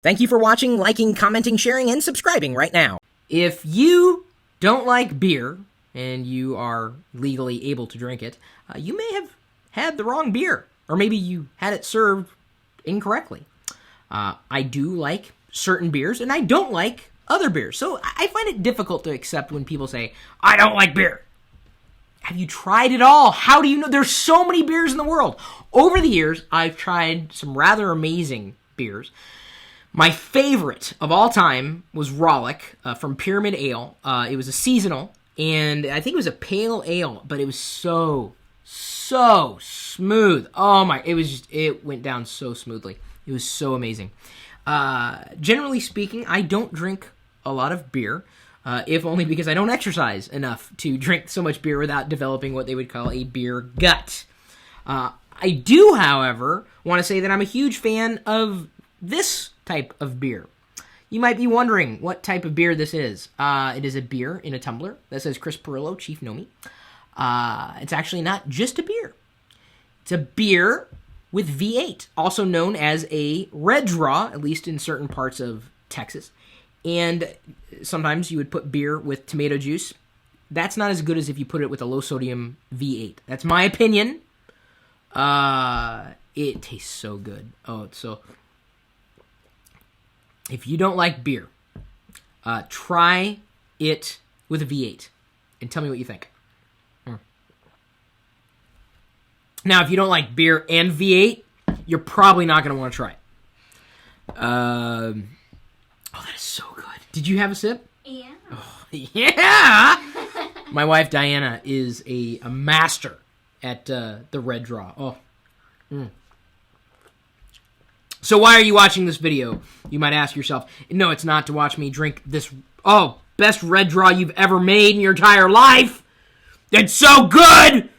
Thank you for watching, liking, commenting, sharing, and subscribing right now. If you don't like beer and you are legally able to drink it, you may have had the wrong beer, or maybe you had it served incorrectly. I do like certain beers, and I don't like other beers. So I find it difficult to accept when people say, I don't like beer. Have you tried it all? How do you know? There's so many beers in the world. Over the years, I've tried some rather amazing beers. My favorite of all time was Rollick from Pyramid Ale. It was a seasonal, and I think it was a pale ale, but it was so smooth. Oh my, it went down so smoothly. It was so amazing. Generally speaking, I don't drink a lot of beer, if only because I don't exercise enough to drink so much beer without developing what they would call a beer gut. I do, however, want to say that I'm a huge fan of this type of beer. You might be wondering what type of beer this is. It is a beer in a tumbler that says Chris Perillo, Chief Nomi. It's actually not just a beer. It's a beer with V8, also known as a red draw, at least in certain parts of Texas. And sometimes you would put beer with tomato juice. That's not as good as if you put it with a low-sodium V8. That's my opinion. It tastes so good. Oh, it's so... If you don't like beer, try it with a V8 and tell me what you think. Now, if you don't like beer and V8, you're probably not going to want to try it. Oh, that is so good. Did you have a sip? Yeah. Oh, yeah! My wife, Diana, is a master at the red draw. Oh. So why are you watching this video? You might ask yourself. No, it's not to watch me drink this, best red draw you've ever made in your entire life. It's so good!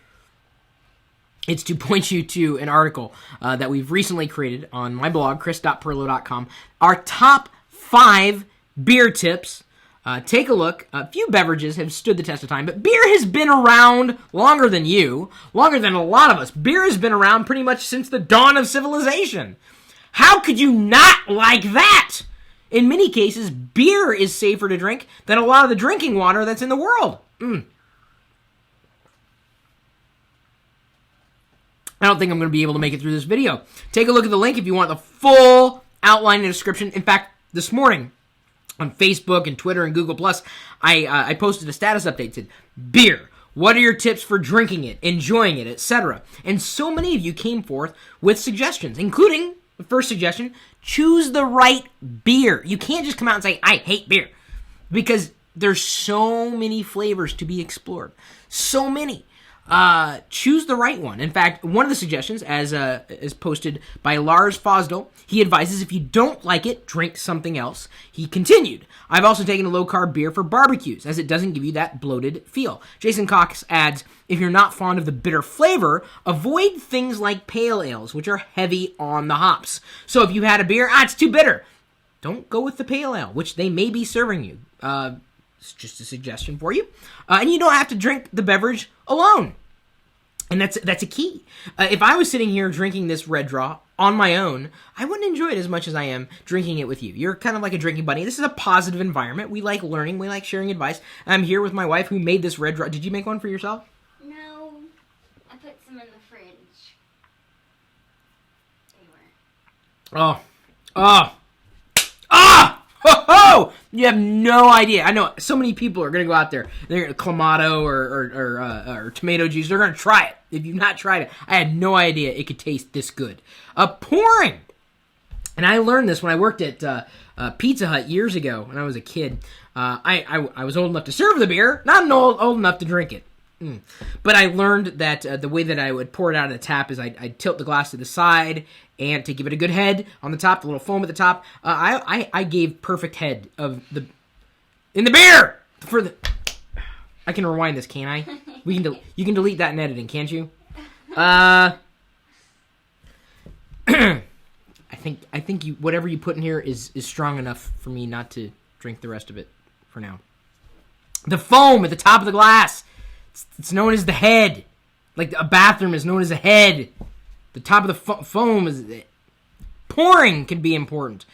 It's to point you to an article that we've recently created on my blog, chris.perillo.com. Our top 5 beer tips. Take a look. A few beverages have stood the test of time, but beer has been around longer than you, longer than a lot of us. Beer has been around pretty much since the dawn of civilization. How could you not like that? In many cases, beer is safer to drink than a lot of the drinking water that's in the world. I don't think I'm going to be able to make it through this video. Take a look at the link if you want the full outline and description. In fact, this morning on Facebook and Twitter and Google+, I posted a status update that said, beer. What are your tips for drinking it, enjoying it, etc.? And so many of you came forth with suggestions, including... The first suggestion, choose the right beer. You can't just come out and say, I hate beer. Because there's so many flavors to be explored. So many. Choose the right one. In fact, one of the suggestions, as posted by Lars Fosdal, he advises if you don't like it, drink something else. He continued, I've also taken a low-carb beer for barbecues, as it doesn't give you that bloated feel. Jason Cox adds, if you're not fond of the bitter flavor, avoid things like pale ales, which are heavy on the hops. So if you had a beer, it's too bitter. Don't go with the pale ale, which they may be serving you. It's just a suggestion for you. And you don't have to drink the beverage alone. And that's a key. If I was sitting here drinking this red draw on my own, I wouldn't enjoy it as much as I am drinking it with you. You're kind of like a drinking buddy. This is a positive environment. We like learning. We like sharing advice. I'm here with my wife who made this red draw. Did you make one for yourself? No. I put some in the fridge. They were. Ho! You have no idea. I know so many people are going to go out there. They're going to Clamato or tomato juice. They're going to try it. If you've not tried it, I had no idea it could taste this good. Pouring. And I learned this when I worked at Pizza Hut years ago when I was a kid. I was old enough to serve the beer, not old enough to drink it. But I learned that the way that I would pour it out of the tap is I'd tilt the glass to the side, and to give it a good head on the top, the little foam at the top, I gave perfect head of in the beer for the. I can rewind this, can't I? You can delete that in editing, can't you? I think you whatever you put in here is strong enough for me not to drink the rest of it for now. The foam at the top of the glass. It's known as the head. Like a bathroom is known as a head. The top of the foam is... Pouring can be important.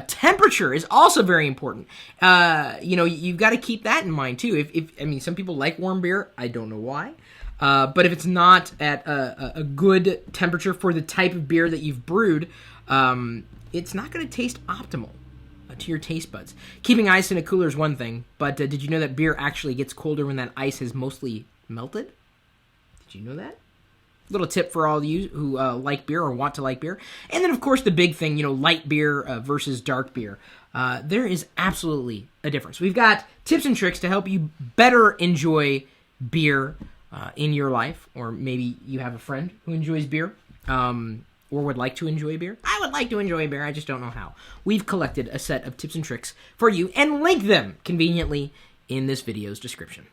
Temperature is also very important. You've got to keep that in mind too. If some people like warm beer. I don't know why. But if it's not at a good temperature for the type of beer that you've brewed, it's not going to taste optimal to your taste buds. Keeping ice in a cooler is one thing, but did you know that beer actually gets colder when that ice has mostly melted? Did you know that? Little tip for all of you who like beer or want to like beer. And then, of course, the big thing, light beer versus dark beer. There is absolutely a difference. We've got tips and tricks to help you better enjoy beer in your life, or maybe you have a friend who enjoys beer or would like to enjoy beer. I would like to enjoy beer, I just don't know how. We've collected a set of tips and tricks for you and link them conveniently in this video's description.